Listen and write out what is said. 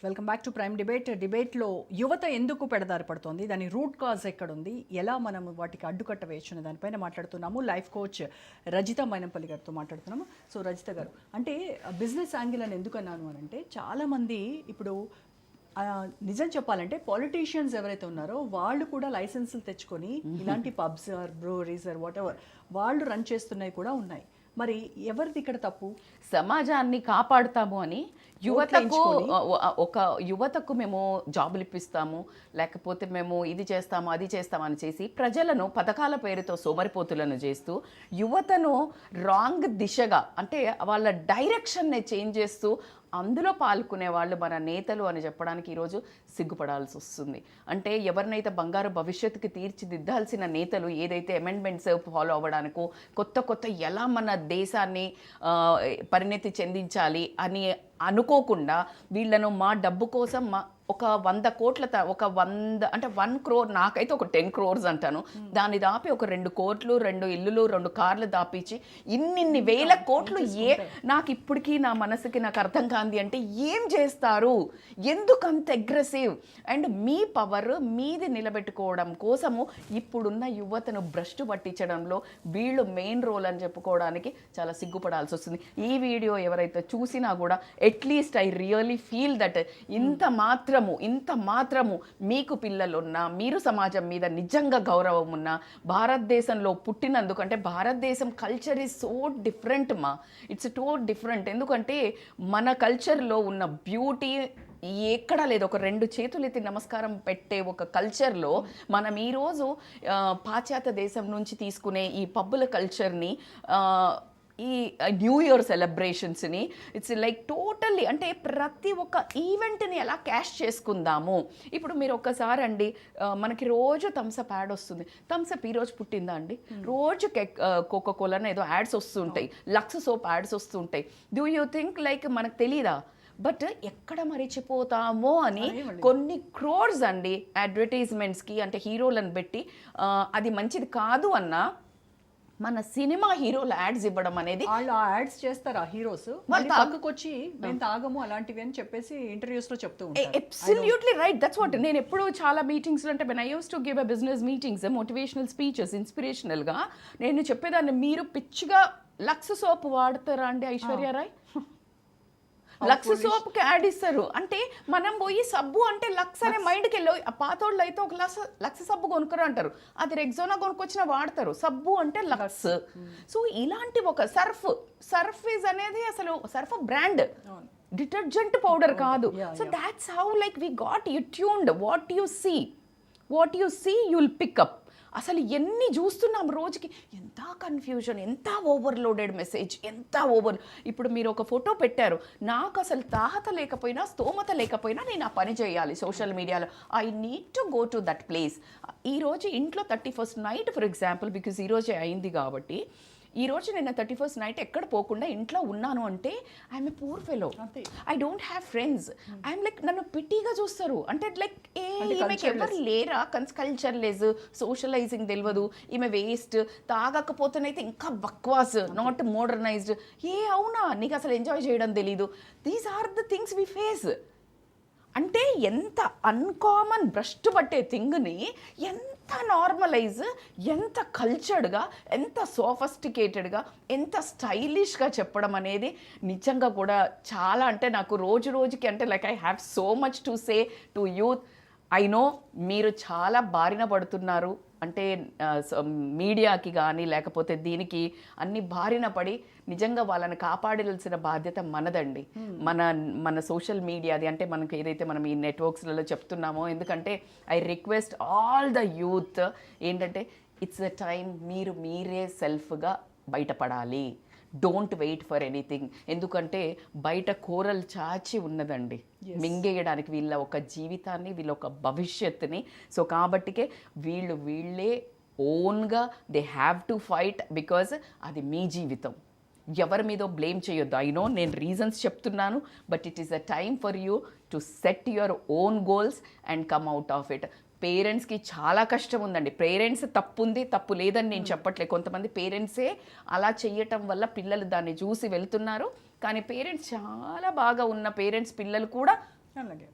Welcome back to prime డిబేట్లో యువత ఎందుకు పెడదారి పడుతోంది, దాని రూట్ కాజ్ ఎక్కడుంది, ఎలా మనం వాటికి అడ్డుకట్ట వేయచ్చు అనే దానిపైన మాట్లాడుతున్నాము. లైఫ్ కోచ్ రజిత మైనంపల్లి గారితో మాట్లాడుతున్నాము. సో రజిత గారు, అంటే బిజినెస్ యాంగిల్ అని ఎందుకు అన్నాను అని అంటే, చాలామంది ఇప్పుడు నిజం చెప్పాలంటే పొలిటీషియన్స్ ఎవరైతే ఉన్నారో వాళ్ళు కూడా లైసెన్సులు తెచ్చుకొని ఇలాంటి pubs or breweries or whatever ఎవర్ వాళ్ళు రన్ చేస్తున్నాయి కూడా ఉన్నాయి. మరి ఎవరిది ఇక్కడ తప్పు? సమాజాన్ని కాపాడుతాము అని యువతకు మేము జాబులు ఇప్పిస్తాము, లేకపోతే మేము ఇది చేస్తాము అది చేస్తామని చేసి ప్రజలను పథకాల పేరుతో సోమరిపోతులను చేస్తూ యువతను రాంగ్ దిశగా, అంటే వాళ్ళ డైరెక్షన్ని చేంజ్ చేస్తూ అందులో పాల్గొనే వాళ్ళు మన నేతలు అని చెప్పడానికి ఈరోజు సిగ్గుపడాల్సి వస్తుంది. అంటే ఎవరినైతే బంగారు భవిష్యత్తుకి తీర్చిదిద్దాల్సిన నేతలు ఏదైతే అమెండ్మెంట్స్ ఫాలో అవ్వడానికో కొత్త ఎలా మన దేశాన్ని పరిణతి చెందించాలి అని అనుకోకుండా వీళ్ళను మా డబ్బు కోసం ఒక 100 కోట్ల ఒక 100 అంటే 1 crore, నాకైతే ఒక 10 crores అంటాను, దాన్ని దాపి ఒక 2 కోట్లు 2 ఇల్లులు 2 కార్లు దాపించి ఇన్ని వేల కోట్లు నాకు ఇప్పటికీ నా మనసుకి నాకు అర్థం కాంది. అంటే ఏం చేస్తారు, ఎందుకు అంత అగ్రెసివ్? అండ్ మీ పవర్ మీది నిలబెట్టుకోవడం కోసము ఇప్పుడున్న యువతను భ్రష్టు పట్టించడంలో వీళ్ళు మెయిన్ రోల్ అని చెప్పుకోవడానికి చాలా సిగ్గుపడాల్సి వస్తుంది. ఈ వీడియో ఎవరైతే చూసినా కూడా at least I really feel that ఇంత మాత్రము మీకు పిల్లలున్నా, మీరు సమాజం మీద నిజంగా గౌరవం ఉన్నా, భారతదేశంలో పుట్టినందుకు, అంటే భారతదేశం culture is so different it's too different. ఎందుకంటే మన కల్చర్లో ఉన్న బ్యూటీ ఎక్కడా లేదు. ఒక 2 చేతులు ఎత్తి నమస్కారం పెట్టే ఒక కల్చర్లో మనం ఈరోజు పాశ్చాత్య దేశం నుంచి తీసుకునే ఈ పబ్బుల కల్చర్ని, ఈ న్యూ ఇయర్ సెలబ్రేషన్స్ని ఇట్స్ లైక్ టోటల్లీ, అంటే ప్రతి ఒక్క ఈవెంట్ని ఎలా క్యాష్ చేసుకుందాము. ఇప్పుడు మీరు ఒక్కసారి అండి, మనకి రోజు థమ్సప్ యాడ్ వస్తుంది. థమ్సప్ ఈరోజు పుట్టిందా అండి? రోజు కోకో కోలాని ఏదో యాడ్స్ వస్తుంటాయి, లక్స్ సోప్ యాడ్స్ వస్తుంటాయి. డూ యూ థింక్ లైక్ మనకు తెలీదా? బట్ ఎక్కడ మరిచిపోతామో అని కొన్ని క్రోర్స్ అండి అడ్వర్టైజ్మెంట్స్కి, అంటే హీరోలను పెట్టి అది మంచిది కాదు అన్నా మన సినిమా హీరోలు యాడ్స్ ఇవ్వడం అనేది, వాళ్ళు ఆ యాడ్స్ చేస్తారా హీరోస్, పక్కకు వచ్చి మేము తాగము అలాంటివి అని చెప్పేసి ఇంటర్వ్యూస్ లో చెప్తూ ఉంటారు. Absolutely right, that's what. నేను ఎప్పుడు చాలా మీటింగ్స్ అంటే when I used to give a business meetings, motivational speeches, ఇన్స్పిరేషనల్గా నేను చెప్పేదాన్ని, మీరు పిచ్చిగా లక్స్ సోప్ వాడతారా అండి ఐశ్వర్య రాయ్? లక్స్ సోప్కి యాడ్ ఇస్తారు. అంటే మనం పోయి సబ్బు అంటే లక్స్ అనే మైండ్కి వెళ్ళి, పాతోళ్ళు అయితే ఒక లక్స్ సబ్బు కొనుక్కరు అంటారు, అది రెగ్జోనా కొనుక్కొచ్చిన వాడతారు. సబ్బు అంటే లక్స్. సో ఇలాంటి ఒక సర్ఫ్ ఈజ్ అనేది అసలు సర్ఫ్ బ్రాండ్, డిటర్జెంట్ పౌడర్ కాదు. So that's how like we got you tuned. What you see you'll pick up. అసలు ఎన్ని చూస్తున్నాం రోజుకి, ఎంత కన్ఫ్యూజన్, ఎంత ఓవర్లోడెడ్ మెసేజ్, ఇప్పుడు మీరు ఒక ఫోటో పెట్టారు, నాకు అసలు తాహత లేకపోయినా స్తోమత లేకపోయినా నేను ఆ పని చేయాలి సోషల్ మీడియాలో. I need to go to that place. ఈరోజు ఇంట్లో 31st night for example, because ఈరోజే అయింది కాబట్టి, ఈరోజు నేను 31st నైట్ ఎక్కడ పోకుండా ఇంట్లో ఉన్నాను అంటే I'm a poor fellow, I don't have friends, I'm like నన్ను పిటీగా చూస్తారు. అంటే లైక్ ఈమెకి ఎవరు లేరా, కల్చర్ లేదు, సోషలైజింగ్ తెలియదు, ఈమె వేస్ట్, తాగకపోతేనైతే ఇంకా బక్వాస్, నాట్ మోడర్నైజ్డ్. అవునా, నీకు అసలు ఎంజాయ్ చేయడం తెలీదు. These are the things we face. అంటే ఎంత అన్కామన్ భ్రష్టు పట్టే థింగ్ని ఎంత నార్మలైజ్, ఎంత కల్చర్డ్గా, ఎంత సోఫిస్టికేటెడ్గా, ఎంత స్టైలిష్గా చెప్పడం అనేది నిజంగా కూడా చాలా, అంటే నాకు రోజుకి అంటే like I have so much to say to youth. I know మీరు చాలా బారిన పడుతున్నారు, అంటే మీడియాకి కానీ లేకపోతే దీనికి అన్ని బారిన పడి నిజంగా వాళ్ళని కాపాడాల్సిన బాధ్యత మనదండి. మన సోషల్ మీడియాది, అంటే మనకి ఏదైతే మనం ఈ నెట్వర్క్స్లలో చెప్తున్నామో. ఎందుకంటే I request all the youth ఏంటంటే, ఇట్స్ ద టైం మీరే సెల్ఫ్గా బయటపడాలి. Don't wait for anything. ఎందుకంటే బయట కూరలు చాచి ఉన్నదండి మింగేయడానికి వీళ్ళ ఒక జీవితాన్ని, వీళ్ళ ఒక భవిష్యత్తుని. సో కాబట్టికే వీళ్ళే ఓన్గా they have to fight, because అది మీ జీవితం, ఎవరి మీదో బ్లేమ్ చేయొద్దు. ఐ నో నేను రీజన్స్ చెప్తున్నాను, but it is a time for you to set your own goals and come out of it. పేరెంట్స్కి చాలా కష్టం ఉందండి. పేరెంట్స్ తప్పు లేదని నేను చెప్పట్లేదు. కొంతమంది పేరెంట్సే అలా చేయటం వల్ల పిల్లలు దాన్ని చూసి వెళ్తున్నారు. కానీ పేరెంట్స్ చాలా బాగా ఉన్న పేరెంట్స్ పిల్లలు కూడా అలాగే